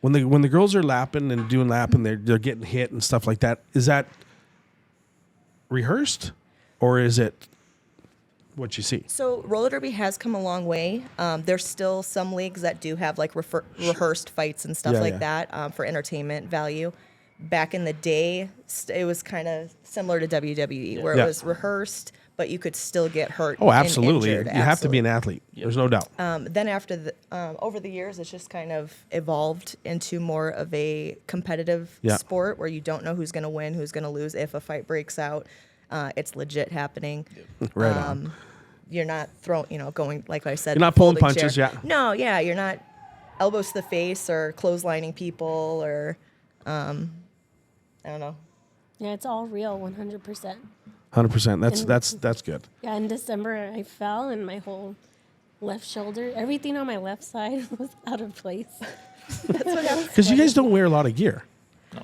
when the girls are lapping and doing lap and they're getting hit and stuff like that? Is that rehearsed, or is it what you see. So roller derby has come a long way. There's still some leagues that do have like rehearsed fights and stuff Yeah, like yeah. that for entertainment value. Back in the day, it was kind of similar to WWE, where Yeah. it was rehearsed, but you could still get hurt. Oh, and absolutely. injured. You have to be an Absolutely. athlete. There's no doubt. Then after over the years, it's just kind of evolved into more of a competitive Yeah. sport where you don't know who's going to win, who's going to lose. If a fight breaks out, it's legit happening. Right on. You're not going like I said. You're not pulling folding punches, chair. yeah. No, yeah, you're not elbows to the face or clotheslining people or I don't know. Yeah, it's all real, 100%. 100%. That's good. Yeah, in December I fell and my whole left shoulder, everything on my left side was out of place. Because you guys don't wear a lot of gear.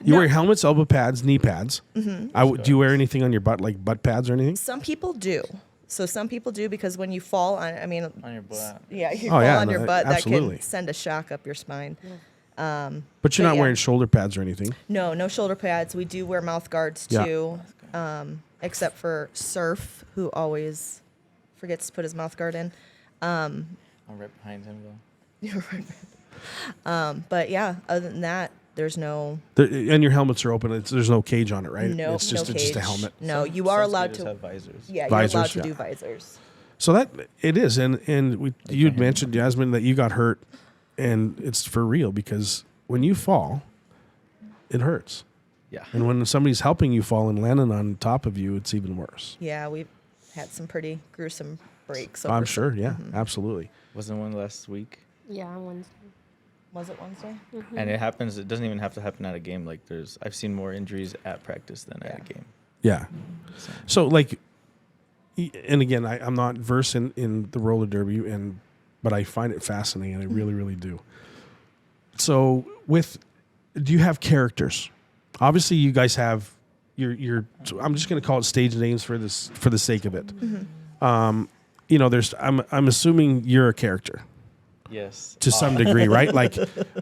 You wear helmets, elbow pads, knee pads. Mm-hmm. Do you wear anything on your butt, like butt pads or anything? Some people do. So some people do because when you fall on your butt. Yeah, you Oh, fall yeah, on your butt, absolutely. that can send a shock up your spine. But you're not yeah. wearing shoulder pads or anything. No shoulder pads. We do wear mouth guards Yeah. too, except for Surf, who always forgets to put his mouth guard in. I'm right behind him though. You're right. But yeah, other than that, there's no And your helmets are open. There's no cage on it, right? no It's just no it's just a cage. helmet. No, you are Some allowed skaters to. have visors. Yeah, you're Visors, allowed to yeah. do visors. So that it is, and you'd mentioned, Jasmine, that you got hurt, and it's for real because when you fall, it hurts, Yeah. and when somebody's helping you fall and landing on top of you, it's even worse. Yeah, we've had some pretty gruesome breaks. I'm over sure, some- yeah, absolutely. Wasn't one last week? Yeah, Wednesday. Was it Wednesday? And it happens. It doesn't even have to happen at a game. Like I've seen more injuries at practice than at a game. Yeah. So like, and again, I'm not versed in the roller derby, but I find it fascinating. I really, really do. So do you have characters? Obviously, you guys have your. I'm just going to call it stage names for the sake of it. I'm assuming you're a character. Yes. To some degree, right? Like,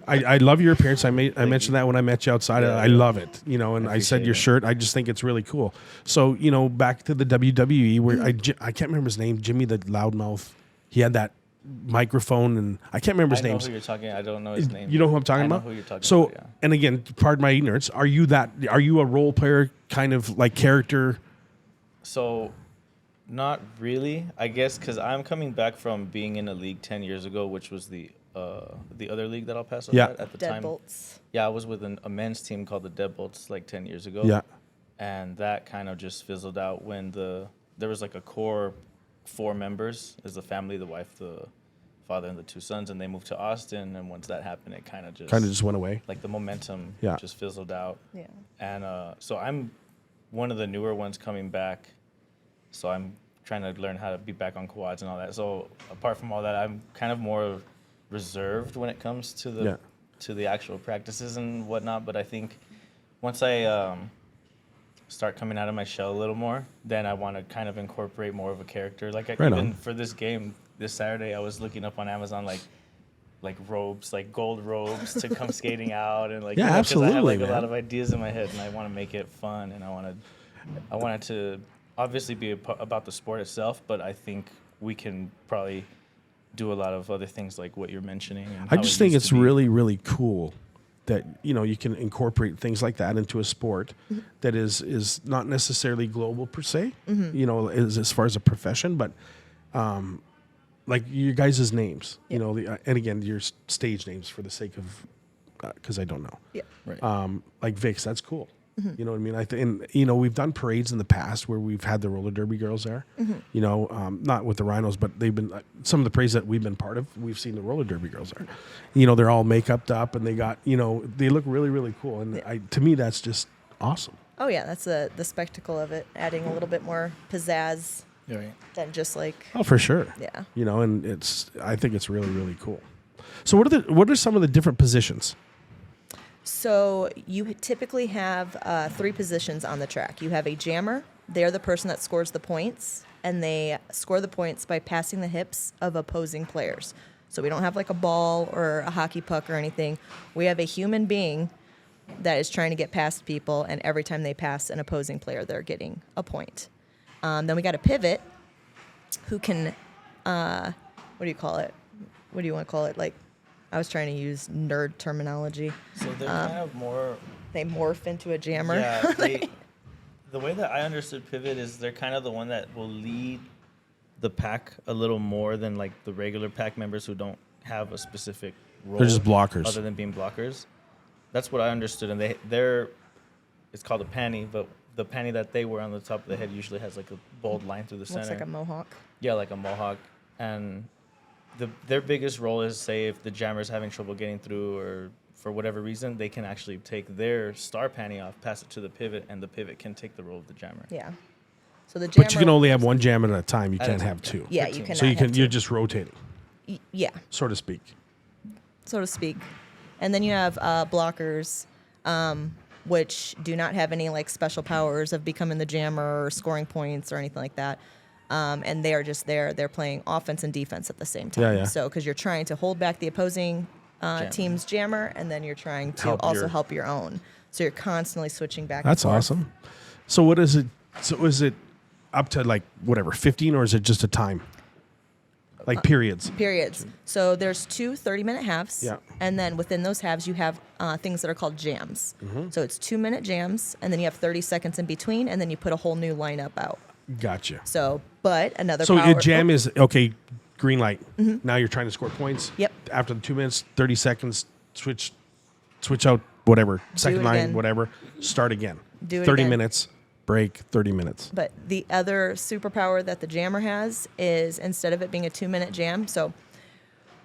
I love your appearance. I mentioned that when I met you outside. Yeah, I love it, and I said appreciate your it. shirt. I just think it's really cool. So, back to the WWE where I can't remember his name, Jimmy the Loudmouth. He had that microphone, and I can't remember his I know name. who you're talking. I don't know his name. You know who I'm talking I know about? who you're talking so, about, yeah. and again, pardon my ignorance. Are you a role player kind of like character? So, not really. I guess because I'm coming back from being in a league 10 years ago, which was the other league that Paso Yeah. had at the time. Deadbolts. Yeah, I was with a men's team called the Deadbolts like 10 years ago. Yeah. And that kind of just fizzled out when there was like a core 4 members as the family, the wife, the father, and the 2 sons, and they moved to Austin. And once that happened, it kind of just went away. like the momentum Yeah. just fizzled out. Yeah. And so I'm one of the newer ones coming back. So I'm trying to learn how to be back on quads and all that. So apart from all that, I'm kind of more reserved when it comes to the actual practices and whatnot. But I think once I start coming out of my shell a little more, then I want to kind of incorporate more of a character. Like Right even on. for this game this Saturday, I was looking up on Amazon like robes, like gold robes to come skating out, and like Yeah, 'cause I have absolutely, like a man. lot of ideas in my head, and I want to make it fun, and I want it to obviously be about the sport itself, but I think we can probably do a lot of other things like what you're mentioning. And I how just it think used it's to be. really, really cool that you can incorporate things like that into a sport that is not necessarily global per se. As far as a profession, but like your guys' names, and again your stage names for the sake of because I don't know. Yeah. Right. Like Vic's, that's cool. You know what I mean? And we've done parades in the past where we've had the roller derby girls there. Not with the rhinos, but they've been some of the parades that we've been part of. We've seen the roller derby girls there. They're all make-upped up and they got they look really, really cool. And to me, that's just awesome. Oh yeah, that's the spectacle of it, adding a little bit more pizzazz Right. than just like Oh, for sure. yeah. And I think it's really, really cool. So what are some of the different positions? So you typically have 3 positions on the track. You have a jammer. They're the person that scores the points, and they score the points by passing the hips of opposing players. So we don't have like a ball or a hockey puck or anything. We have a human being that is trying to get past people, and every time they pass an opposing player, they're getting a point. Then we got a pivot, who can, what do you call it? What do you want to call it? Like, I was trying to use nerd terminology. So they're kind of more. They morph into a jammer. Yeah. The way that I understood pivot is they're kind of the one that will lead the pack a little more than like the regular pack members who don't have a specific role. They're just blockers. Other than being blockers. That's what I understood. And they're it's called a panty, but the panty that they wear on the top of the head usually has like a bold line through the center. Looks like a mohawk. Yeah, like a mohawk. And their biggest role is, say, if the jammer is having trouble getting through or for whatever reason, they can actually take their star panty off, pass it to the pivot, and the pivot can take the role of the jammer. Yeah. So the jammer. But you can only have one jam at a time. You At a can't time, have two. Yeah, you can. So you're just rotating, Yeah, so to speak. so to speak. And then you have blockers, which do not have any like special powers of becoming the jammer or scoring points or anything like that. And they are just there. They're playing offense and defense at the same time. Yeah, yeah. So because you're trying to hold back the opposing team's jammer, and then you're trying to help your own. So you're constantly switching back. That's and forth. awesome. So what is it? So is it up to like whatever 15, or is it just a time? Like periods. Periods. So there's two 30-minute halves. Yeah. And then within those halves, you have things that are called jams. Mm-hmm. So it's 2-minute jams, and then you have 30 seconds in between, and then you put a whole new lineup out. Gotcha. So, but another So power. a jam is okay. Green light. Now you're trying to score points. Yep. After the 2 minutes, 30 seconds, switch out whatever second it line, again. whatever. Start again. Do it 30 again. minutes. Break. 30 minutes. But the other superpower that the jammer has is instead of it being a 2-minute jam, so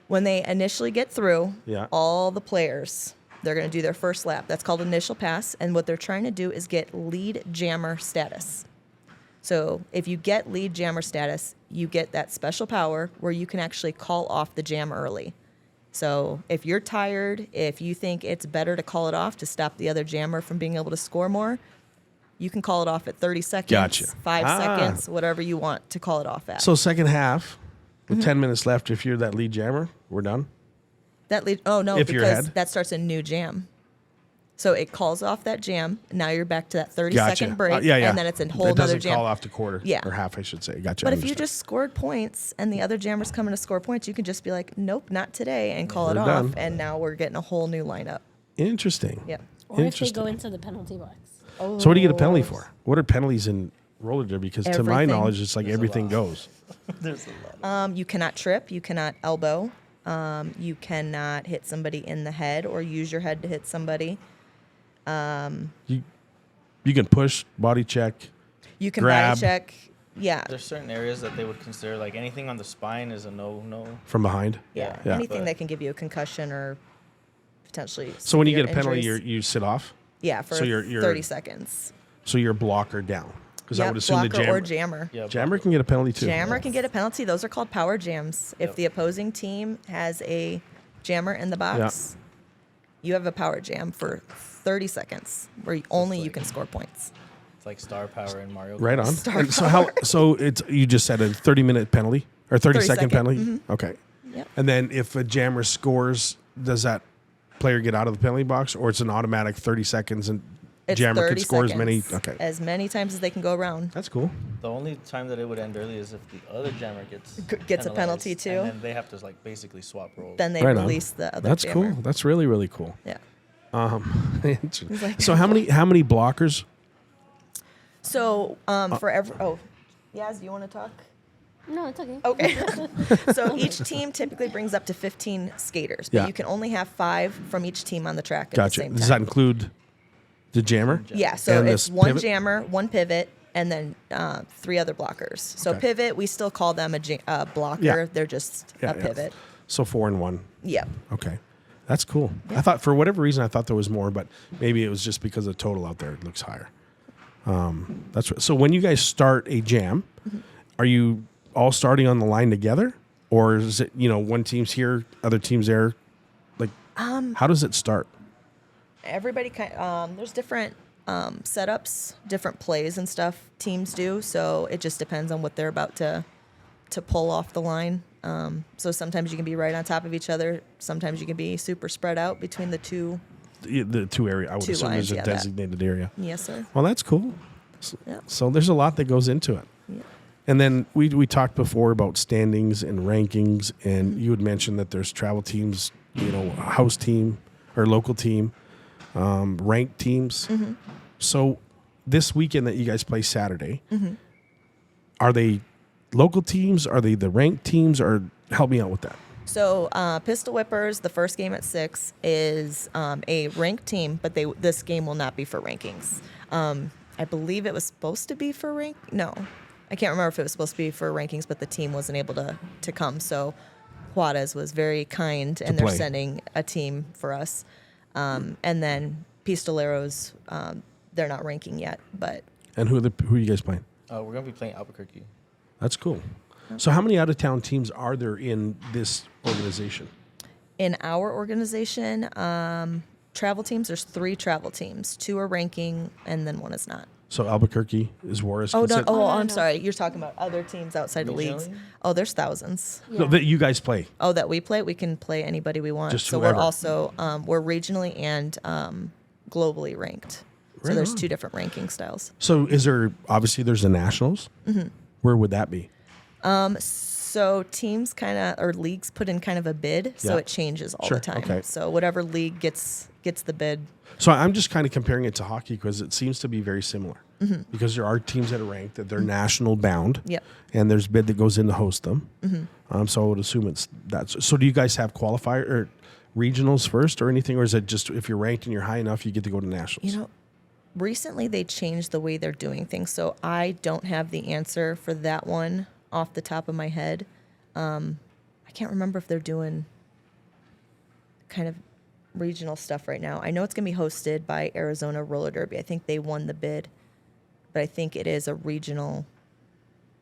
when they initially get through, Yeah. all the players, they're going to do their first lap. That's called initial pass. And what they're trying to do is get lead jammer status. So if you get lead jammer status, you get that special power where you can actually call off the jam early. So if you're tired, if you think it's better to call it off to stop the other jammer from being able to score more, you can call it off at 30 seconds, Gotcha. 5 Ah. seconds, whatever you want to call it off at. So second half, with 10 minutes left, if you're that lead jammer, we're done. That lead, oh no, If you're because ahead? that starts a new jam. So it calls off that jam. Now you're back to that 30 Gotcha. second break, Yeah, yeah. and then it's a whole It nother doesn't jam. call off to quarter. Yeah. Or half, I should say. Gotcha. But I if you understand. just scored points and the other jammer's coming to score points, you can just be like, nope, not today, and call it We're off. done. And now we're getting a whole new lineup. Interesting. Yep. Or if they Interesting. go into the penalty box. Oh. So what do you get a penalty for? What are penalties in roller derby? Because to my Everything. knowledge, it's like everything goes. There's a lot. You cannot trip. You cannot elbow. You cannot hit somebody in the head or use your head to hit somebody. You can push, body check. You can Grab. body check. Yeah. There's certain areas that they would consider like anything on the spine is a no. From behind. Yeah. Yeah. Anything But- that can give you a concussion or potentially. So when you severe get a penalty, injuries. you sit off. Yeah, for so you're 30 seconds. So you're a blocker down. Because I Yep, would assume the blocker or jammer, jammer. Yeah, jammer can get a penalty too. Jammer can get a penalty. Those are called power jams. If Yep. the opposing team has a jammer in the box, you have a power jam for 30 seconds where you can score points. It's like star power in Mario. Kart. Right on. Star And so how? So it's you just said a 30-minute penalty or 30 second 30-second, penalty. Okay. Yep. And then if a jammer scores, does that player get out of the penalty box, or it's an automatic 30 seconds and It's jammer 30 could score as many? seconds, Okay. as many times as they can go around. That's cool. The only time that it would end early is if the other jammer gets Gets a penalty, penalized, too. and then they have to like basically swap roles. Then they Right on. release the other That's jammer. cool. That's really really cool. Yeah. So how many blockers? So for every Yaz, do you want to talk? No, it's okay. Okay. So each team typically brings up to 15 skaters, but Yeah. you can only have 5 from each team on the track at the Gotcha. same Does that time. include the jammer? Yeah, so And it's this one pivot? jammer, one pivot, and then 3 other blockers. So Okay. pivot, we still call them a blocker. Yeah. They're just Yeah, a yeah. pivot. So 4 and 1. Yep. Okay. That's cool. I thought for whatever reason I thought there was more, but maybe it was just because the total out there looks higher. So when you guys start a jam, are you all starting on the line together, or is it one team's here, other team's there? Like, how does it start? Everybody there's different setups, different plays and stuff teams do. So it just depends on what they're about to pull off the line. So sometimes you can be right on top of each other. Sometimes you can be super spread out between the two. The two area. I would 2 assume lines, there's a yeah, that. designated area. Yes, sir. Well, that's cool. Yeah. So there's a lot that goes into it. Yeah. And then we talked before about standings and rankings, and you had mentioned that there's travel teams, house team or local team, ranked teams. So this weekend that you guys play Saturday, are they local teams? Are they the ranked teams? Or help me out with that. So Pistol Whippers, the first game at 6 is a ranked team, but this game will not be for rankings. I believe it was supposed to be for No, I can't remember if it was supposed to be for rankings, but the team wasn't able to come. So Juarez was very kind, and they're play. sending a team for us. And then Pistoleros, they're not ranking yet, but And who are you guys playing? We're gonna be playing Albuquerque. That's cool. So how many out-of-town teams are there in this organization? in our organization, travel teams, there's 3 travel teams. 2 are ranking, and then 1 is not. So Albuquerque is Juarez. Oh, no, considered- I'm sorry. You're talking about other teams outside the leagues. Regionally? Oh, there's thousands. No, that you guys play. Oh, that we play? We can play anybody we want. Just so whoever. we're also, we're regionally and globally ranked. So Right there's on. 2 different ranking styles. So obviously there's the Nationals. Mm-hmm. Where would that be? So teams or leagues put in kind of a bid, so Yeah. it changes all Sure, the time. okay. So whatever league gets the bid. So I'm just kind of comparing it to hockey because it seems to be very similar. Because there are teams that are ranked that they're national bound. Mm-hmm. Yep. And there's bid that goes in to host them. Mm-hmm. So I would assume it's that. So do you guys have qualifier or regionals first or anything, or is it just if you're ranked and you're high enough, you get to go to nationals? Recently they changed the way they're doing things, so I don't have the answer for that one off the top of my head. I can't remember if they're doing kind of regional stuff right now. I know it's going to be hosted by Arizona Roller Derby. I think they won the bid, but I think it is a regional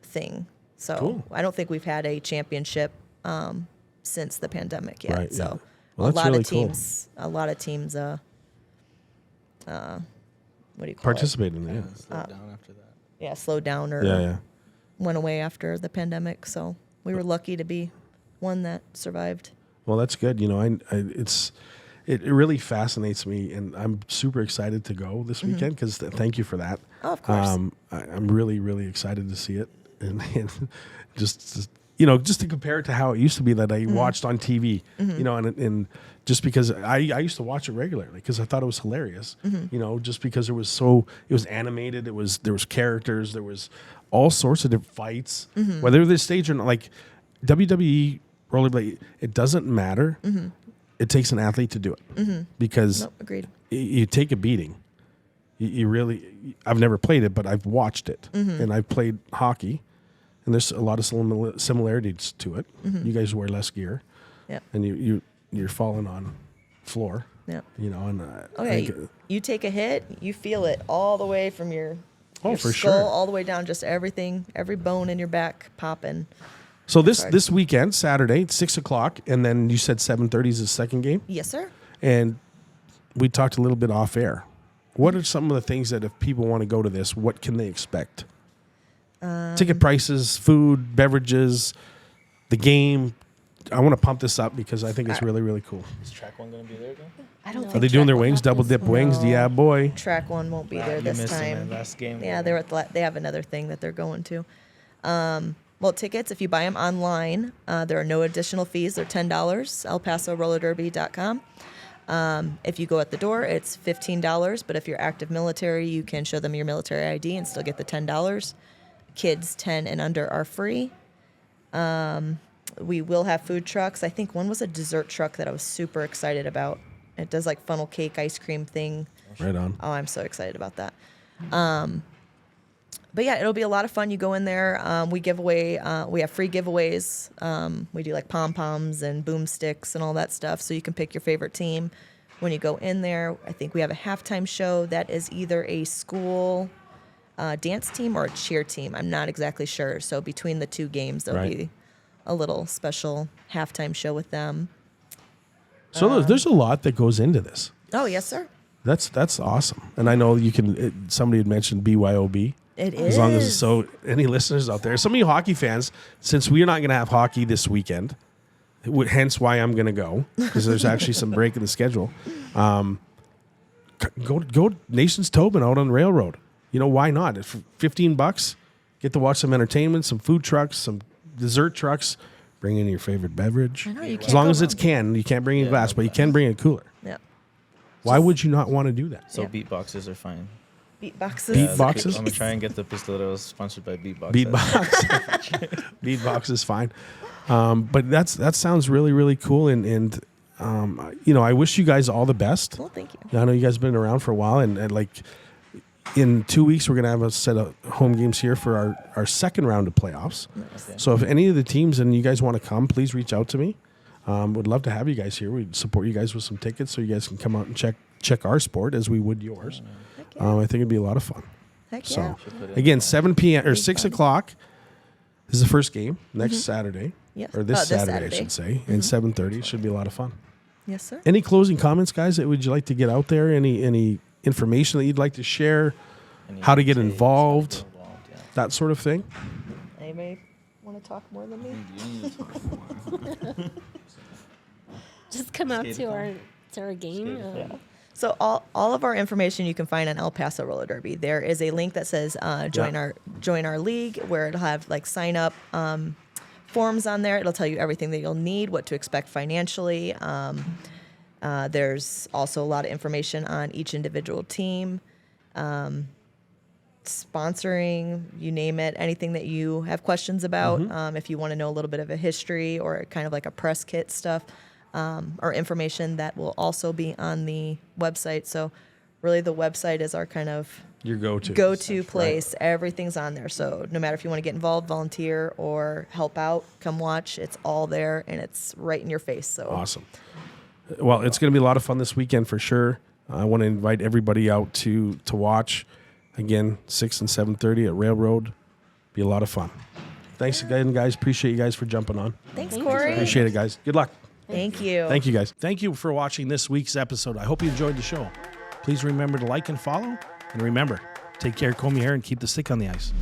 thing. So Cool. I don't think we've had a championship since the pandemic yet. Right, So yeah. Well, a that's lot really of teams, what do you call Participate in that. Yeah. Slowed down after that. it? Yeah, slowed down or Yeah. went away after the pandemic. So we were lucky to be one that survived. Well, that's good. It really fascinates me, and I'm super excited to go this weekend because thank you for that. Oh, of course. I'm really, really excited to see it, and just to compare it to how it used to be that I watched on TV, and just because I used to watch it regularly because I thought it was hilarious, just because it was animated, there was characters, there was all sorts of different fights, whether they're staged or not. Like WWE rollerblade, it doesn't matter. It takes an athlete to do it because Nope, agreed. you take a beating. You really, I've never played it, but I've watched it, and I've played hockey, and there's a lot of similarities to it. You guys wear less gear, Yep. and you're falling on floor, Yep. and Okay, you take a hit, you feel it all the way from your Oh, for skull sure. all the way down, just everything, every bone in your back popping. So this Sorry. this weekend, Saturday, 6:00, and then you said 7:30 is the second game, Yes, sir. and we talked a little bit off air. What are some of the things that if people want to go to this, what can they expect? Ticket prices, food, beverages, the game. I want to pump this up because I think it's really, really cool. Is track one gonna be there again? I don't Are think they doing their Track wings, one double happens dip wings? No. Yeah, boy. track one won't be there You this missed it, man. time. Last game. Yeah, they have another thing that they're going to. Well, tickets, if you buy them online, there are no additional fees. They're $10, elpasorollerderby.com. If you go at the door, it's $15. But if you're active military, you can show them your military ID and still get the $10. Kids 10 and under are free. We will have food trucks. I think one was a dessert truck that I was super excited about. It does like funnel cake ice cream thing. Right on. Oh, I'm so excited about that. But yeah, it'll be a lot of fun. You go in there. We give away. We have free giveaways. We do like pom poms and boomsticks and all that stuff. So you can pick your favorite team when you go in there. I think we have a halftime show that is either a school dance team or a cheer team. I'm not exactly sure. So between the 2 games, there'll Right. be a little special halftime show with them. So there's a lot that goes into this. Oh yes, sir. That's awesome. And I know you can. Somebody had mentioned BYOB. It As long as is. so, any listeners out there, some of you hockey fans, since we are not going to have hockey this weekend, hence why I'm going to go because there's actually some break in the schedule. Go Nations Tobin out on the railroad. Why not? For $15, Get to watch some entertainment, some food trucks, some dessert trucks. Bring in your favorite beverage. I know, you As can't long go as it's wrong. canned. You can't bring in glass, no but you glass. can bring a cooler. Yeah. Why would you not want to do that? So Yeah. beatboxes are fine. Beatboxes. Beat boxes? I'm gonna try and get the pistoleros sponsored by Beatbox. Beatbox. Beatbox is fine. But that sounds really, really cool. And I wish you guys all the best. Well, thank you. I know you guys have been around for a while, and like in 2 weeks, we're going to have a set of home games here for our second round of playoffs. So if any of the teams and you guys want to come, please reach out to me. Would love to have you guys here. We'd support you guys with some tickets so you guys can come out and check our sport as we would yours. Heck yeah. I think it'd be a lot of fun. Heck So yeah. again, 7 p.m. or 6 o'clock is the first game next Saturday. Yes. Or this Oh, this Saturday, I Saturday. should say. And 7:30 should be a lot of fun. Yes, sir. Any closing comments, guys, that would you like to get out there? Any information that you'd like to share? How to get involved? That sort of thing? Anybody want to talk more than me? Just come out to our game. So all of our information you can find on El Paso Roller Derby. There is a link that says join our league, where it'll have like sign up forms on there. It'll tell you everything that you'll need, what to expect financially. There's also a lot of information on each individual team, sponsoring, you name it, anything that you have questions about. If you want to know a little bit of a history or kind of like a press kit stuff, or information that will also be on the website. So really the website is our kind of Your go-to. go-to place. Everything's on there. So no matter if you want to get involved, volunteer, or help out, come watch. It's all there, and it's right in your face. So Awesome. Well, it's going to be a lot of fun this weekend for sure. I want to invite everybody out to watch. Again, 6 and 7:30 at Railroad. Be a lot of fun. Thanks again, guys. Appreciate you guys for jumping on. thanks, Thank you. Corey. Appreciate it, guys. Good luck. Thank you. Thank you, guys. Thank you for watching this week's episode. I hope you enjoyed the show. Please remember to like and follow. And remember, take care, comb your hair, and keep the stick on the ice.